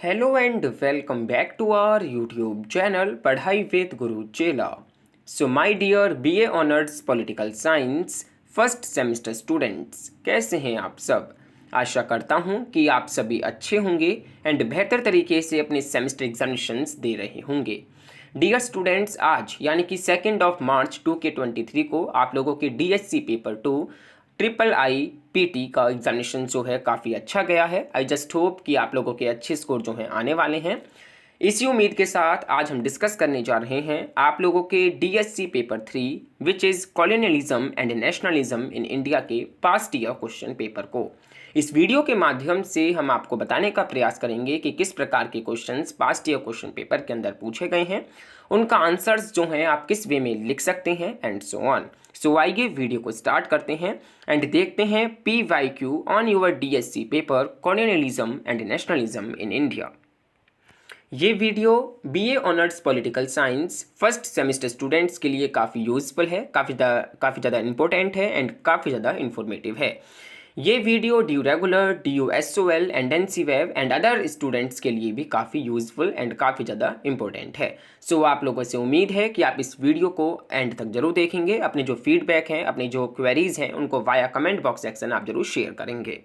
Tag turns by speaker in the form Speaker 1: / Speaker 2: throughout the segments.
Speaker 1: Hello and welcome back to our YouTube channel Padhai with Guru Chela. My dear BA honours political science first semester students, कैसे हैं आप सब। आशा करता हूं कि आप सभी अच्छे होंगे एंड बेहतर तरीके से अपने सेमेस्टर एग्जामिनेशंस दे रहे होंगे। डियर स्टूडेंट्स, आज यानी कि 2 मार्च 2023 को आप लोगों के डीएससी पेपर 2 IIPT का एग्जामिनेशन जो है काफ़ी अच्छा गया है। आई जस्ट होप कि आप लोगों के अच्छे स्कोर जो हैं आने वाले हैं। इसी उम्मीद के साथ आज हम डिस्कस करने जा रहे हैं आप लोगों के DSC paper 3 which is colonialism and nationalism in India के पास्ट ईयर क्वेश्चन पेपर को। इस वीडियो के माध्यम से हम आपको बताने का प्रयास करेंगे कि किस प्रकार के questions past year question paper के अंदर पूछे गए हैं, उनका आंसर्स जो हैं आप किस वे में लिख सकते हैं एंड सो ऑन। सो आइए वीडियो को स्टार्ट करते हैं एंड देखते हैं PYQ on your DSC paper colonialism and nationalism in India. ये video BA honours political science first semester students के लिए काफ़ी यूजफुल है, काफ़ी ज़्यादा इंपॉर्टेंट है एंड काफ़ी ज़्यादा इन्फॉर्मेटिव है। ये video due regular, DU SOL and NCVEB and other students के लिए भी काफ़ी यूजफुल एंड काफ़ी ज़्यादा इंपॉर्टेंट है। सो आप लोगों से उम्मीद है कि आप इस वीडियो को एंड तक जरूर देखेंगे। अपने जो फीडबैक हैं, अपनी जो क्वेरीज हैं, उनको वाया कमेंट बॉक्स सेक्शन आप जरूर शेयर करेंगे।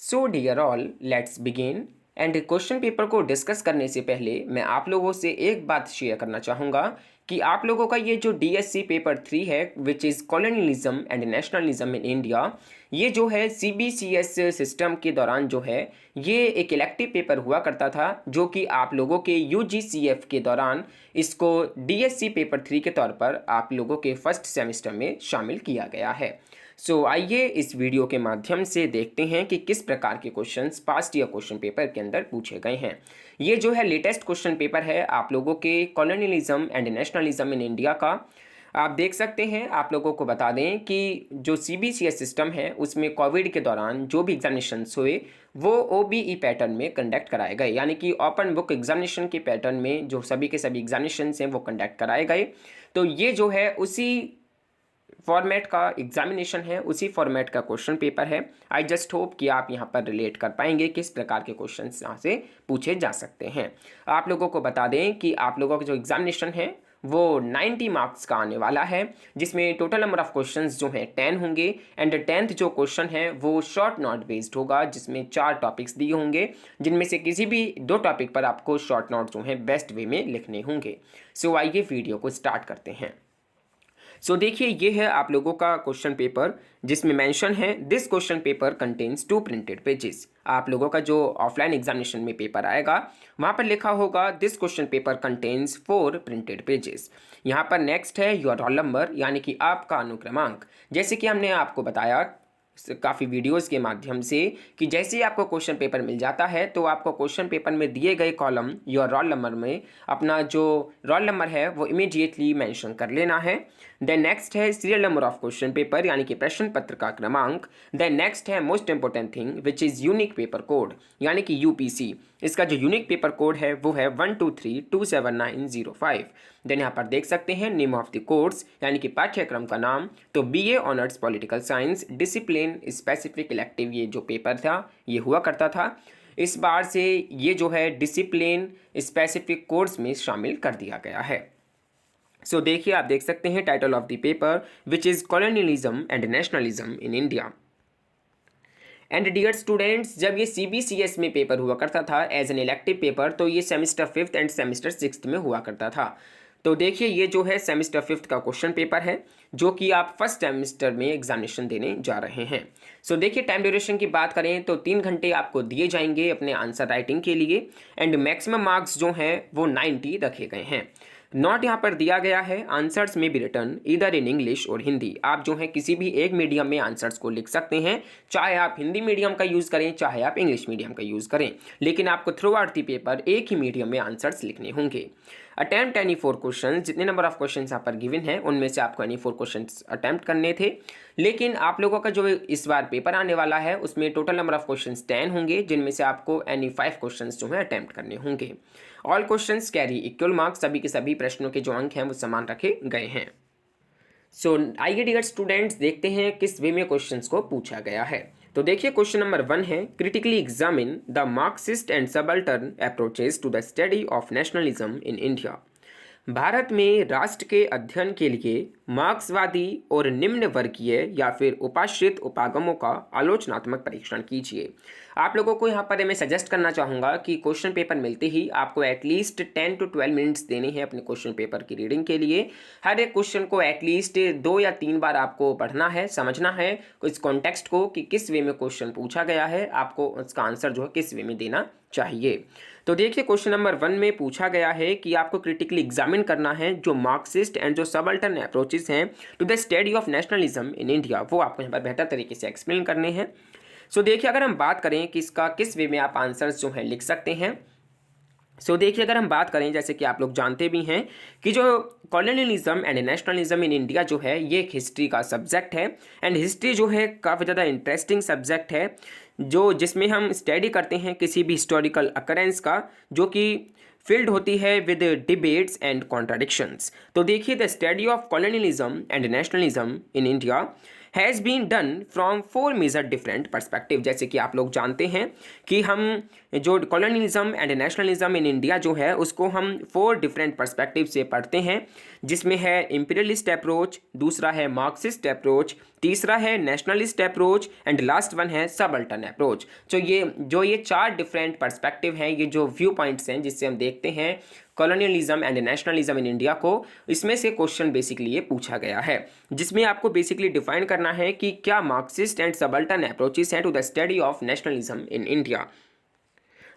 Speaker 1: So dear all, let's begin. And question paper को डिस्कस करने से पहले मैं आप लोगों से एक बात शेयर करना चाहूँगा कि आप लोगों का ये जो डीएससी पेपर 3 है विच is colonialism and nationalism in India, ये जो है CBCS सिस्टम के दौरान जो है ये एक इलेक्टिव पेपर हुआ करता था, जो कि आप लोगों के UGCF के दौरान इसको डीएससी पेपर 3 के तौर पर आप लोगों के फर्स्ट सेमेस्टर में शामिल किया गया है। सो आइए इस वीडियो के माध्यम से देखते हैं कि किस प्रकार के questions past year question paper के अंदर पूछे गए हैं। ये जो है लेटेस्ट क्वेश्चन पेपर है आप लोगों के colonialism and nationalism in India का। आप देख सकते हैं, आप लोगों को बता दें कि जो CBCS सिस्टम है उसमें कोविड के दौरान जो भी एग्जामिनेशंस हुए वो OBE पैटर्न में कंडक्ट कराए गए, यानी कि ओपन बुक एग्जामिनेशन के पैटर्न में जो सभी के सभी एग्जामिनेशंस हैं वो कंडक्ट कराए गए। तो ये जो है उसी फॉर्मेट का एग्जामिनेशन है, उसी फॉर्मेट का क्वेश्चन पेपर है। आई जस्ट होप कि आप यहाँ पर रिलेट कर पाएंगे किस प्रकार के क्वेश्चन यहाँ से पूछे जा सकते हैं। आप लोगों को बता दें कि आप लोगों का जो एग्जामिनेशन है वो 90 मार्क्स का आने वाला है, जिसमें टोटल नंबर ऑफ क्वेश्चंस जो हैं 10 होंगे एंड 10th जो क्वेश्चन है वो शॉर्ट नोट बेस्ड होगा, जिसमें 4 टॉपिक्स दिए होंगे, जिनमें से किसी भी 2 टॉपिक पर आपको शॉर्ट नोट जो है बेस्ट वे में लिखने होंगे। सो आइए वीडियो को स्टार्ट करते हैं। सो देखिए, ये है आप लोगों का क्वेश्चन पेपर, जिसमें मेंशन है this question paper contains 2 printed pages. आप लोगों का जो ऑफलाइन एग्जामिनेशन में पेपर आएगा वहाँ पर लिखा होगा this question paper contains 4 printed pages. यहाँ पर नेक्स्ट है योर रोल नंबर, यानी कि आपका अनुक्रमांक। जैसे कि हमने आपको बताया काफ़ी वीडियोस के माध्यम से कि जैसे ही आपको क्वेश्चन पेपर मिल जाता है तो आपको क्वेश्चन पेपर में दिए गए कॉलम योर रोल नंबर में अपना जो रोल नंबर है वो इमीडिएटली मेंशन कर लेना है। देन नेक्स्ट है serial number of question paper, यानी कि प्रश्न पत्र का क्रमांक। देन नेक्स्ट है most important thing which is unique paper code, यानी कि UPC। इसका जो यूनिक पेपर कोड है वो है 123279005। देन यहाँ पर देख सकते हैं नेम ऑफ द कोर्स, यानी कि पाठ्यक्रम का नाम। तो BA honours political science discipline specific elective ये जो पेपर था ये हुआ करता था। इस बार से ये जो है डिसिप्लिन स्पेसिफिक कोर्स में शामिल कर दिया गया है। सो देखिए, आप देख सकते हैं title of the paper which is colonialism and nationalism in India. And dear students, जब ये CBCS में पेपर हुआ करता था एज एन इलेक्टिव पेपर, तो ये semester 5th end semester 6th में हुआ करता था। तो देखिए, ये जो है सेमेस्टर 5th का क्वेश्चन पेपर है, जो कि आप फर्स्ट सेमेस्टर में एग्जामिनेशन देने जा रहे हैं। सो देखिए, टाइम ड्यूरेशन की बात करें तो 3 घंटे आपको दिए जाएंगे अपने आंसर राइटिंग के लिए एंड मैक्सिमम मार्क्स जो हैं वो 90 रखे गए हैं। नोट यहाँ पर दिया गया है answers may be written either in English और हिंदी। आप जो है किसी भी एक मीडियम में आंसर्स को लिख सकते हैं, चाहे आप हिंदी मीडियम का यूज़ करें चाहे आप इंग्लिश मीडियम का यूज़ करें, लेकिन आपको थ्रू आउट द पेपर एक ही मीडियम में आंसर्स लिखने होंगे। अटैम्प्ट एनी 4 क्वेश्चन, जितने नंबर ऑफ क्वेश्चन यहाँ पर गिवन है उनमें से आपको एनी 4 क्वेश्चन अटैम्प्ट करने थे। लेकिन आप लोगों का जो इस बार पेपर आने वाला है उसमें टोटल नंबर ऑफ क्वेश्चन 10 होंगे, जिनमें से आपको एनी 5 क्वेश्चन जो है अटैम्प्ट करने होंगे। All questions carry equal marks, सभी के सभी प्रश्नों के जो अंक हैं वो समान रखे गए हैं। सो आइए डियर स्टूडेंट्स, देखते हैं किस वे में क्वेश्चंस को पूछा गया है। तो देखिए क्वेश्चन नंबर 1 है, critically examine the Marxist and subaltern approaches to the study of nationalism in India. Bharat में राष्ट्र के अध्ययन के लिए मार्क्सवादी और निम्न वर्गीय या फिर उपाश्रित उपागमों का आलोचनात्मक परीक्षण कीजिए। आप लोगों को यहाँ पर मैं सजेस्ट करना चाहूँगा कि क्वेश्चन पेपर मिलते ही आपको एटलीस्ट 10 to 12 मिनट्स देने हैं अपने क्वेश्चन पेपर की रीडिंग के लिए। हर एक क्वेश्चन को एटलीस्ट 2 या 3 बार आपको पढ़ना है, समझना है इस कॉन्टेक्स्ट को कि किस वे में क्वेश्चन पूछा गया है, आपको उसका आंसर जो है किस वे में देना चाहिए। तो देखिए क्वेश्चन नंबर 1 में पूछा गया है कि आपको क्रिटिकली एग्जामिन करना है जो मार्क्सिस्ट एंड जो सबल्टर्न अप्रोचेस हैं to the study of nationalism in India, वो आपको यहाँ पर बेहतर तरीके से एक्सप्लेन करने हैं। सो देखिए अगर हम बात करें कि इसका किस वे में आप आंसर्स जो हैं लिख सकते हैं। सो देखिए अगर हम बात करें, जैसे कि आप लोग जानते भी हैं कि जो colonialism and nationalism in India जो है ये एक हिस्ट्री का सब्जेक्ट है एंड हिस्ट्री जो है काफ़ी ज़्यादा इंटरेस्टिंग सब्जेक्ट है जो जिसमें हम स्टडी करते हैं किसी भी हिस्टोरिकल अकरेंस का जो कि फील्ड होती है विद डिबेट्स एंड कॉन्ट्राडिक्शंस। तो देखिए the study of colonialism and nationalism in India has been done from 4 major different perspective. जैसे कि आप लोग जानते हैं कि हम जो colonialism and nationalism in India जो है उसको हम 4 डिफरेंट पर्सपेक्टिव से पढ़ते हैं, जिसमें है इंपीरियलिस्ट अप्रोच, दूसरा है मार्क्सिस्ट अप्रोच, तीसरा है nationalist approach and last one है सबल्टर्न अप्रोच। तो ये 4 डिफरेंट पर्सपेक्टिव हैं, ये जो व्यू पॉइंट्स हैं जिससे हम देखते हैं colonialism and nationalism in India को, इसमें से क्वेश्चन बेसिकली ये पूछा गया है, जिसमें आपको बेसिकली डिफाइन करना है कि क्या मार्क्सिस्ट एंड सबल्टर्न अप्रोचेस हैं to the study of nationalism in India.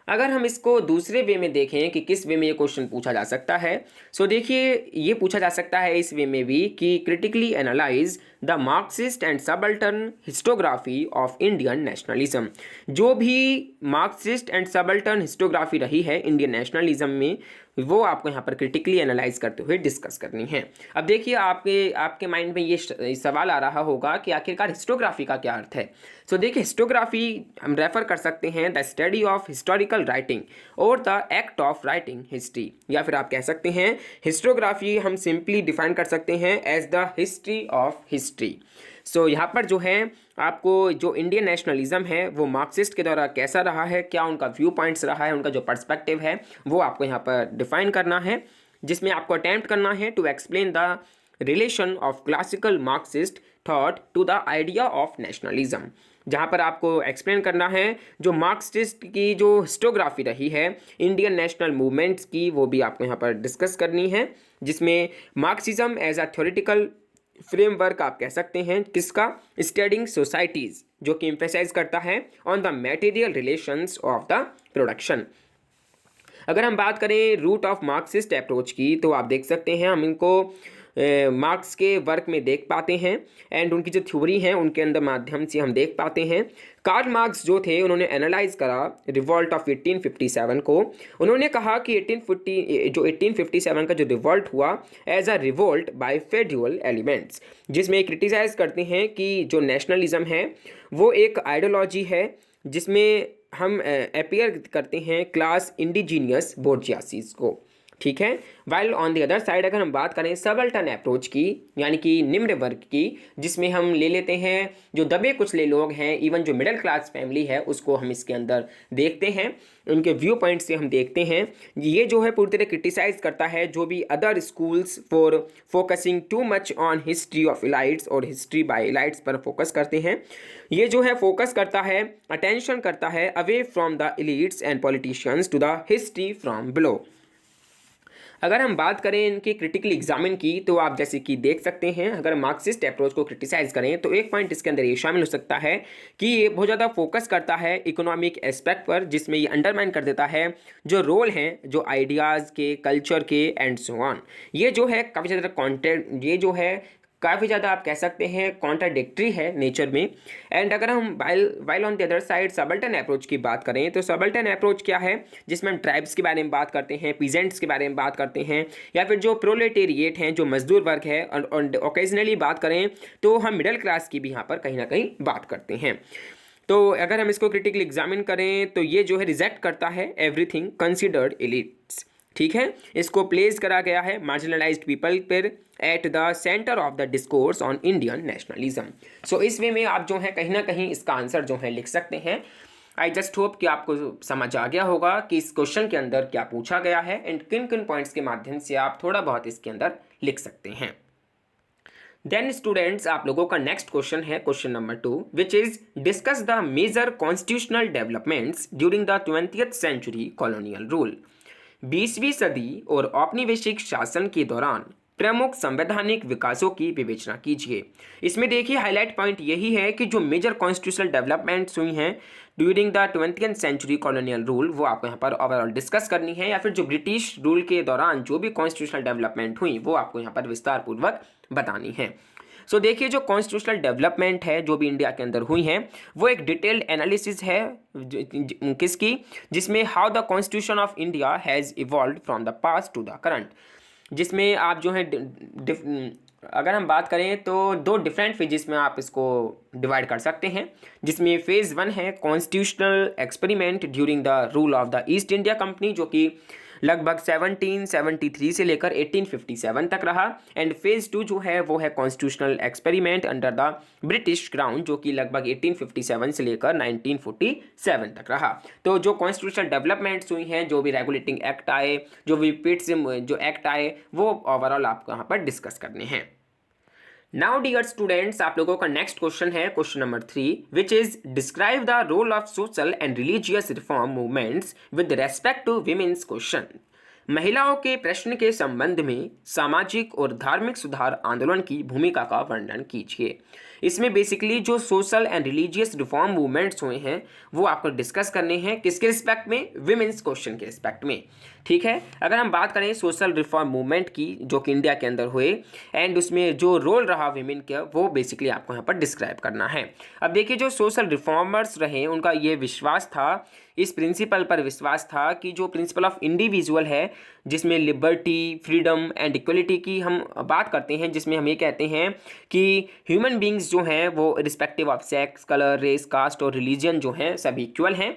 Speaker 1: अगर हम इसको दूसरे वे में देखें कि किस वे में ये क्वेश्चन पूछा जा सकता है, सो देखिए ये पूछा जा सकता है इस वे में भी कि critically analyse the Marxist and subaltern historiography of Indian nationalism. जो भी मार्क्सिस्ट एंड सबल्टर्न हिस्टोग्राफी रही है इंडियन नेशनलिज्म में, वो आपको यहाँ पर क्रिटिकली एनालाइज करते हुए डिस्कस करनी है। अब देखिए आपके माइंड में ये सवाल आ रहा होगा कि आखिरकार हिस्टोग्राफी का क्या अर्थ है। सो देखिए हिस्टोग्राफी हम रेफर कर सकते हैं the study of historical writing और the act of writing history, या फिर आप कह सकते हैं हिस्टोग्राफी हम सिंपली डिफाइन कर सकते हैं as the history of history. So यहाँ पर जो है आपको जो इंडियन नेशनलिज्म है वो मार्क्सिस्ट के द्वारा कैसा रहा है, क्या उनका व्यू पॉइंट्स रहा है, उनका जो पर्सपेक्टिव है वो आपको यहाँ पर डिफाइन करना है, जिसमें आपको अटेम्प्ट करना है to explain the relation of classical Marxist thought to the idea of nationalism. जहाँ पर आपको एक्सप्लेन करना है जो मार्क्सिस्ट की जो हिस्टोग्राफी रही है इंडियन नेशनल मूवमेंट्स की, वो भी आपको यहाँ पर डिस्कस करनी है, जिसमें Marxism as a theoretical framework आप कह सकते हैं किसका, स्टडिंग सोसाइटीज, जो कि एम्फेसाइज करता है on the material relations of the production. अगर हम बात करें रूट ऑफ मार्क्सिस्ट अप्रोच की, तो आप देख सकते हैं हम इनको मार्क्स के वर्क में देख पाते हैं एंड उनकी जो थ्योरी हैं उनके अंदर माध्यम से हम देख पाते हैं। कार्ल मार्क्स जो थे उन्होंने एनालाइज करा रिवॉल्ट ऑफ 1857 को। उन्होंने कहा कि 1857 का जो रिवॉल्ट हुआ as a revolt by feudal elements, जिसमें क्रिटिसाइज करते हैं कि जो नेशनलिज्म है वो एक आइडियोलॉजी है जिसमें हम अपीयर करते हैं क्लास इंडिजीनियस बोर्जियासीज को, ठीक है। While on the other side अगर हम बात करें सबल्टर्न अप्रोच की, यानी कि निम्न वर्ग की, जिसमें हम ले लेते हैं जो दबे कुचले लोग हैं, इवन जो मिडिल क्लास फैमिली है उसको हम इसके अंदर देखते हैं, उनके व्यू पॉइंट से हम देखते हैं। ये जो है पूरी तरह क्रिटिसाइज करता है जो भी other schools for focusing too much on history of elites और हिस्ट्री बाय इलाइट्स पर फोकस करते हैं। ये जो है फोकस करता है, अटेंशन करता है away from the elites and politicians to the history from below. अगर हम बात करें इनकी क्रिटिकली एग्जामिन की, तो आप जैसे कि देख सकते हैं अगर मार्क्सिस्ट अप्रोच को क्रिटिसाइज करें तो एक पॉइंट इसके अंदर ये शामिल हो सकता है कि ये बहुत ज़्यादा फोकस करता है इकोनॉमिक एस्पेक्ट पर, जिसमें ये अंडरमाइन कर देता है जो रोल हैं जो आइडियाज़ के, कल्चर के एंड सो ऑन। ये जो है काफ़ी ज़्यादा कॉन्टेंट, ये जो है काफ़ी ज़्यादा आप कह सकते हैं कॉन्ट्राडिक्टरी है नेचर में। एंड अगर हम while on the other side subaltern approach की बात करें, तो सबल्टर्न अप्रोच क्या है, जिसमें हम ट्राइब्स के बारे में बात करते हैं, पीजेंट्स के बारे में बात करते हैं, या फिर जो प्रोलेटेरिएट हैं, जो मजदूर वर्ग है, और ओकेजनली बात करें तो हम मिडिल क्लास की भी यहाँ पर कहीं ना कहीं बात करते हैं। तो अगर हम इसको क्रिटिकली एग्जामिन करें तो ये जो है रिजेक्ट करता है एवरीथिंग कंसिडर्ड एलिट्स, ठीक है, इसको प्लेस करा गया है मार्जिनलाइज्ड पीपल पर at the centre of the discourse on Indian nationalism. So इस वे में आप जो है कहीं ना कहीं इसका आंसर जो है लिख सकते हैं। आई जस्ट होप कि आपको समझ आ गया होगा कि इस क्वेश्चन के अंदर क्या पूछा गया है एंड किन किन पॉइंट्स के माध्यम से आप थोड़ा बहुत इसके अंदर लिख सकते हैं। देन स्टूडेंट्स, आप लोगों का नेक्स्ट क्वेश्चन है question number 2, which is discuss the major constitutional developments during the 20th century colonial rule. 20वीं सदी और औपनिवेशिक शासन के दौरान प्रमुख संवैधानिक विकासों की विवेचना कीजिए। इसमें देखिए हाईलाइट पॉइंट यही है कि जो मेजर कॉन्स्टिट्यूशनल डेवलपमेंट्स हुई हैं during the 20th century colonial rule, वो आपको यहाँ पर ओवरऑल डिस्कस करनी है, या फिर जो ब्रिटिश रूल के दौरान जो भी कॉन्स्टिट्यूशनल डेवलपमेंट हुई वो आपको यहाँ पर विस्तार पूर्वक बतानी है। सो देखिए जो कॉन्स्टिट्यूशनल डेवलपमेंट है जो भी इंडिया के अंदर हुई हैं वो एक डिटेल्ड एनालिसिस है किसकी, जिसमें how the constitution of India has evolve from the past to the current, जिसमें आप जो है अगर हम बात करें तो 2 डिफरेंट फेजेस में आप इसको डिवाइड कर सकते हैं, जिसमें फेज़ 1 है constitutional experiment during the rule of the east India company, जो कि लगभग 1773 से लेकर 1857 तक रहा, एंड फेज़ 2 जो है वो है constitutional experiment under the British crown, जो कि लगभग 1857 से लेकर 1947 तक रहा। तो जो कॉन्स्टिट्यूशनल डेवलपमेंट्स हुई हैं, जो भी रेगुलेटिंग एक्ट आए, जो भी पिट्स जो एक्ट आए, वो ओवरऑल आपको यहाँ पर डिस्कस करने हैं। नाउ डियर स्टूडेंट्स, आप लोगों का नेक्स्ट क्वेश्चन है question number 3, which is describe the role of social and religious reform movements with respect to women's question. महिलाओं के प्रश्न के संबंध में सामाजिक और धार्मिक सुधार आंदोलन की भूमिका का वर्णन कीजिए। इसमें बेसिकली जो social and religious reform movements हुए हैं वो आपको डिस्कस करने हैं, किसके रिस्पेक्ट में, विमेंस क्वेश्चन के रिस्पेक्ट में। ठीक है, अगर हम बात करें सोशल रिफॉर्म मूवमेंट की जो कि इंडिया के अंदर हुए एंड उसमें जो रोल रहा विमेन का, वो बेसिकली आपको यहाँ पर डिस्क्राइब करना है। अब देखिए जो सोशल रिफॉर्मर्स रहे उनका ये विश्वास था, इस प्रिंसिपल पर विश्वास था कि जो प्रिंसिपल ऑफ इंडिविजुअल है, जिसमें लिबर्टी, फ्रीडम एंड इक्वलिटी की हम बात करते हैं, जिसमें हम ये कहते हैं कि ह्यूमन बींग्स जो हैं वो respective of sex, colour, race, caste और रिलीजन जो हैं सभी इक्वल हैं।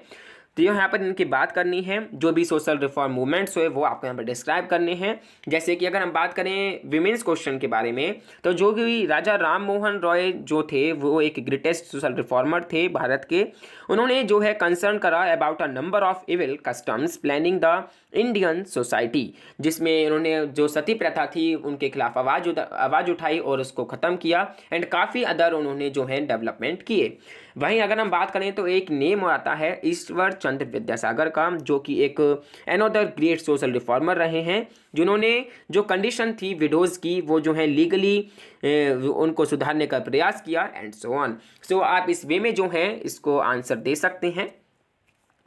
Speaker 1: तो यहाँ पर इनकी बात करनी है, जो भी सोशल रिफॉर्म मूवमेंट्स हुए वो आपको यहाँ पर डिस्क्राइब करने हैं। जैसे कि अगर हम बात करें विमेंस क्वेश्चन के बारे में, तो जो भी राजा राम मोहन रॉय जो थे वो एक ग्रेटेस्ट सोशल रिफॉर्मर थे भारत के। उन्होंने जो है कंसर्न करा about a number of evil customs planning the Indian society, जिसमें उन्होंने जो सती प्रथा थी उनके खिलाफ आवाज़ उठाई और उसको ख़त्म किया, एंड काफ़ी अदर उन्होंने जो है डेवलपमेंट किए। वहीं अगर हम बात करें तो एक नेम आता है ईश्वर चंद्र विद्यासागर का, जो कि एक अनदर ग्रेट सोशल रिफॉर्मर रहे हैं, जिन्होंने जो कंडीशन थी विडोज़ की वो जो है लीगली उनको सुधारने का प्रयास किया एंड सो ऑन। सो आप इस वे में जो है इसको आंसर दे सकते हैं।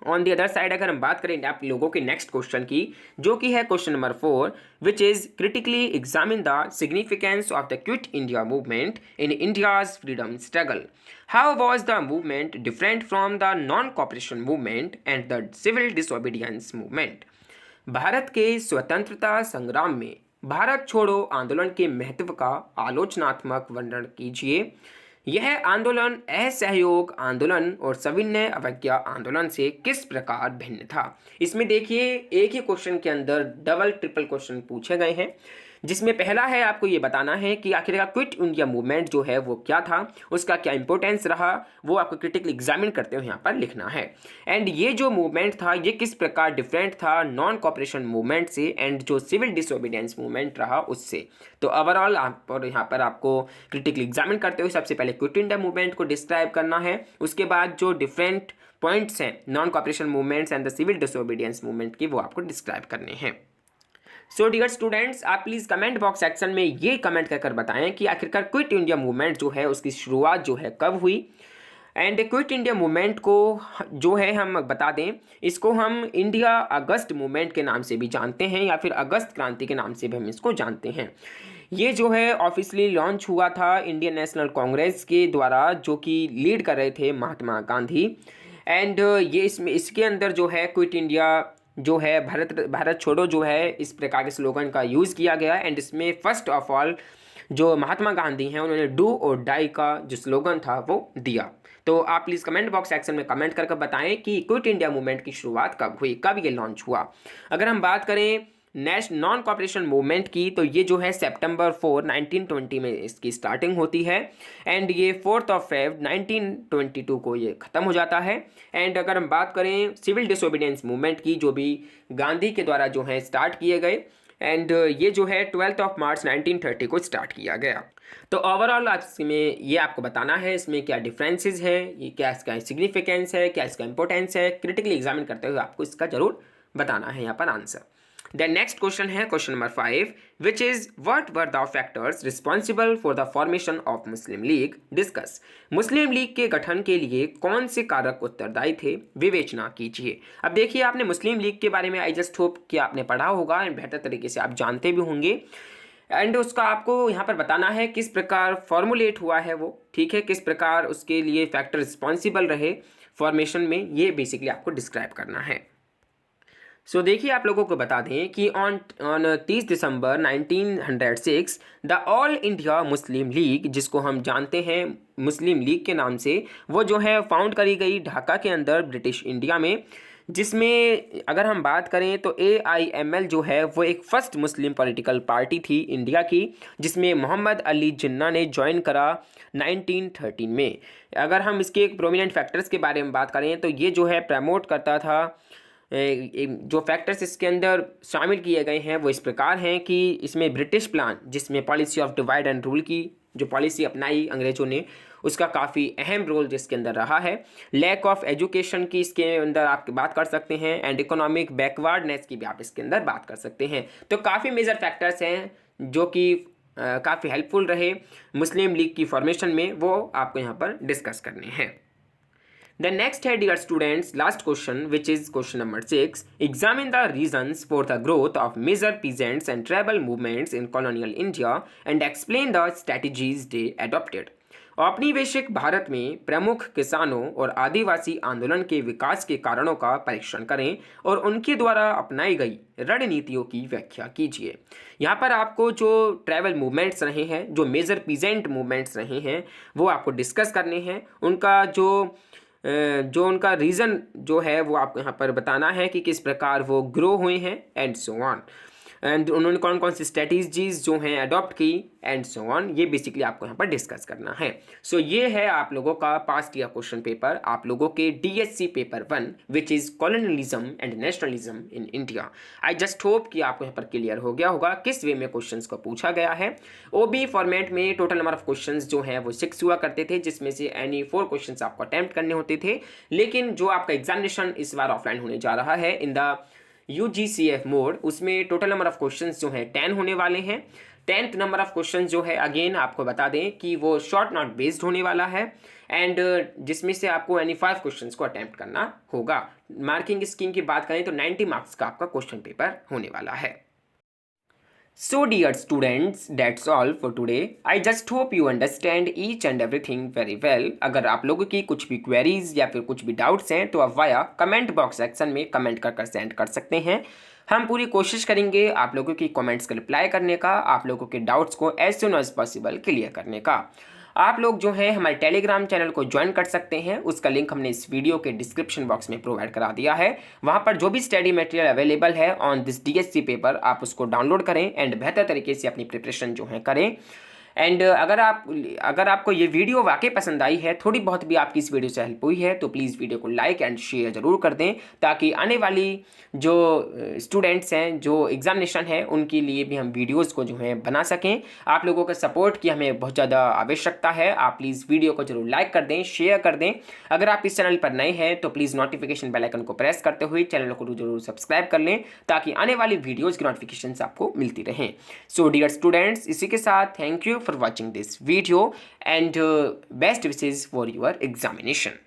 Speaker 1: ऑन दी अदर साइड अगर हम बात करें आप लोगों के नेक्स्ट क्वेश्चन की, जो कि है question number 4, which is critically examine the significance of the quit India movement in India's freedom struggle. How was the movement different from the non cooperation movement and the civil disobedience movement. Bharat के स्वतंत्रता संग्राम में भारत छोड़ो आंदोलन के महत्व का आलोचनात्मक वर्णन कीजिए। यह आंदोलन असहयोग आंदोलन और सविनय अवज्ञा आंदोलन से किस प्रकार भिन्न था। इसमें देखिए एक ही क्वेश्चन के अंदर डबल ट्रिपल क्वेश्चन पूछे गए हैं, जिसमें पहला है आपको ये बताना है कि आखिरकार क्विट इंडिया मूवमेंट जो है वो क्या था, उसका क्या इंपॉर्टेंस रहा, वो आपको क्रिटिकली एग्जामिन करते हुए यहाँ पर लिखना है। एंड ये जो मूवमेंट था ये किस प्रकार डिफरेंट था नॉन कॉपरेशन मूवमेंट से एंड जो सिविल डिसोबीडियंस मूवमेंट रहा उससे। तो ओवरऑल आप और यहाँ पर आपको क्रिटिकली एग्जामिन करते हुए सबसे पहले क्विट इंडिया मूवमेंट को डिस्क्राइब करना है, उसके बाद जो डिफरेंट पॉइंट्स हैं non cooperation movements and the civil disobedience movement की वो आपको डिस्क्राइब करने हैं। सो डियर स्टूडेंट्स, आप प्लीज़ कमेंट बॉक्स सेक्शन में ये कमेंट कर बताएं कि आखिरकार क्विट इंडिया मूवमेंट जो है उसकी शुरुआत जो है कब हुई। एंड क्विट इंडिया मूवमेंट को जो है हम बता दें, इसको हम इंडिया अगस्त मूवमेंट के नाम से भी जानते हैं या फिर अगस्त क्रांति के नाम से भी हम इसको जानते हैं। ये जो है ऑफिशियली लॉन्च हुआ था इंडियन नेशनल कांग्रेस के द्वारा, जो कि लीड कर रहे थे महात्मा गांधी। एंड ये इसके अंदर जो है क्विट इंडिया जो है भारत छोड़ो जो है इस प्रकार के स्लोगन का यूज़ किया गया। एंड इसमें फर्स्ट ऑफ ऑल जो महात्मा गांधी हैं उन्होंने डू और डाई का जो स्लोगन था वो दिया। तो आप प्लीज़ कमेंट बॉक्स सेक्शन में कमेंट करके बताएं कि क्विट इंडिया मूवमेंट की शुरुआत कब हुई, कब ये लॉन्च हुआ। अगर हम बात करें नॉन कॉपरेशन मूवमेंट की, तो ये जो है सितंबर 4 1920 में इसकी स्टार्टिंग होती है एंड ये 4 February 1922 को ये ख़त्म हो जाता है। एंड अगर हम बात करें सिविल डिसोबीडियंस मूवमेंट की, जो भी गांधी के द्वारा जो है स्टार्ट किए गए, एंड ये जो है 12 मार्च 1930 को स्टार्ट किया गया। तो ओवरऑल इसमें ये आपको बताना है इसमें क्या डिफरेंसेस है, ये क्या इसका सिग्निफिकेंस है, क्या इसका इंपॉर्टेंस है, क्रिटिकली एग्जामिन करते हुए आपको इसका जरूर बताना है यहाँ पर आंसर। देन नेक्स्ट क्वेश्चन है question number 5, which is what were the factors responsible for the formation of Muslim league, discuss. Muslim league के गठन के लिए कौन से कारक उत्तरदायी थे, विवेचना कीजिए। अब देखिए, आपने मुस्लिम लीग के बारे में आई जस्ट होप कि आपने पढ़ा होगा एंड बेहतर तरीके से आप जानते भी होंगे, एंड उसका आपको यहाँ पर बताना है किस प्रकार फॉर्मुलेट हुआ है वो, ठीक है, किस प्रकार उसके लिए फैक्टर रिस्पॉन्सिबल रहे फॉर्मेशन में, ये बेसिकली आपको डिस्क्राइब करना है। सो देखिए, आप लोगों को बता दें कि on 30 December 1906 the all India Muslim league, जिसको हम जानते हैं मुस्लिम लीग के नाम से, वो जो है फाउंड करी गई ढाका के अंदर ब्रिटिश इंडिया में, जिसमें अगर हम बात करें तो AIML जो है वो एक फर्स्ट मुस्लिम पॉलिटिकल पार्टी थी इंडिया की, जिसमें मोहम्मद अली जिन्ना ने ज्वाइन करा 1913 में। अगर हम इसके एक प्रोमिनेंट फैक्टर्स के बारे में बात करें तो ये जो है प्रमोट करता था, जो फैक्टर्स इसके अंदर शामिल किए गए हैं वो इस प्रकार हैं कि इसमें ब्रिटिश प्लान, जिसमें policy of divide and rule की जो पॉलिसी अपनाई अंग्रेज़ों ने, उसका काफ़ी अहम रोल जिसके अंदर रहा है। लैक ऑफ एजुकेशन की इसके अंदर आप बात कर सकते हैं, एंड इकोनॉमिक बैकवर्डनेस की भी आप इसके अंदर बात कर सकते हैं। तो काफ़ी मेजर फैक्टर्स हैं जो कि काफ़ी हेल्पफुल रहे मुस्लिम लीग की फॉर्मेशन में, वो आपको यहाँ पर डिस्कस करने हैं। The next है dear students, last question, which is question number 6. Examine the reasons for the growth of major peasants and tribal movements in colonial India and explain the strategies they adopted. औपनिवेशिक भारत में प्रमुख किसानों और आदिवासी आंदोलन के विकास के कारणों का परीक्षण करें और उनके द्वारा अपनाई गई रणनीतियों की व्याख्या कीजिए। यहाँ पर आपको जो ट्रैवल मूवमेंट्स रहे हैं, जो मेजर पीजेंट मूवमेंट्स रहे हैं, वो आपको डिस्कस करने हैं। उनका जो उनका रीज़न जो है वो आपको यहाँ पर बताना है कि किस प्रकार वो ग्रो हुए हैं एंड सो ऑन, एंड उन्होंने कौन कौन सी स्ट्रेटजीज जो हैं अडॉप्ट की एंड सो ऑन, ये बेसिकली आपको यहाँ पर डिस्कस करना है। सो ये है आप लोगों का पास्ट ईयर क्वेश्चन पेपर, आप लोगों के DSC paper 1 which is colonialism and nationalism in India. I just hope कि आपको यहाँ पर क्लियर हो गया होगा किस वे में क्वेश्चंस को पूछा गया है। OB फॉर्मेट में टोटल नंबर ऑफ क्वेश्चंस जो हैं वो 6 हुआ करते थे, जिसमें से एनी 4 क्वेश्चंस आपको अटैम्प्ट करने होते थे, लेकिन जो आपका एग्जामिनेशन इस बार ऑफलाइन होने जा रहा है इन द UGCF मोड, उसमें टोटल नंबर ऑफ क्वेश्चंस जो है 10 होने वाले हैं। 10th नंबर ऑफ क्वेश्चंस जो है अगेन आपको बता दें कि वो शॉर्ट नोट बेस्ड होने वाला है, एंड जिसमें से आपको यानी 5 क्वेश्चंस को अटेम्प्ट करना होगा। मार्किंग स्कीम की बात करें तो 90 मार्क्स का आपका क्वेश्चन पेपर होने वाला है। So dear students, that's all for today. I just hope you understand each and everything very well. अगर आप लोगों की कुछ भी क्वेरीज या फिर कुछ भी डाउट्स हैं तो आप वाया कमेंट बॉक्स सेक्शन में कमेंट कर सेंड कर सकते हैं। हम पूरी कोशिश करेंगे आप लोगों की कमेंट्स का रिप्लाई करने का, आप लोगों के डाउट्स को as soon as possible clear करने का। आप लोग जो है हमारे टेलीग्राम चैनल को ज्वाइन कर सकते हैं, उसका लिंक हमने इस वीडियो के डिस्क्रिप्शन बॉक्स में प्रोवाइड करा दिया है। वहाँ पर जो भी स्टडी मटेरियल अवेलेबल है ऑन दिस DSC पेपर, आप उसको डाउनलोड करें एंड बेहतर तरीके से अपनी प्रिपरेशन जो है करें। एंड अगर आपको ये वीडियो वाकई पसंद आई है, थोड़ी बहुत भी आपकी इस वीडियो से हेल्प हुई है, तो प्लीज़ वीडियो को लाइक एंड शेयर ज़रूर कर दें, ताकि आने वाली जो स्टूडेंट्स हैं, जो एग्जामिनेशन है, उनके लिए भी हम वीडियोस को जो है बना सकें। आप लोगों का सपोर्ट की हमें बहुत ज़्यादा आवश्यकता है। आप प्लीज़ वीडियो को जरूर लाइक कर दें, शेयर कर दें। अगर आप इस चैनल पर नए हैं तो प्लीज़ नोटिफिकेशन बेल आइकन को प्रेस करते हुए चैनल को जरूर सब्सक्राइब कर लें, ताकि आने वाली वीडियोज़ की नोटिफिकेशन आपको मिलती रहें। सो डियर स्टूडेंट्स, इसी के साथ thank you for watching this video and best wishes for your examination.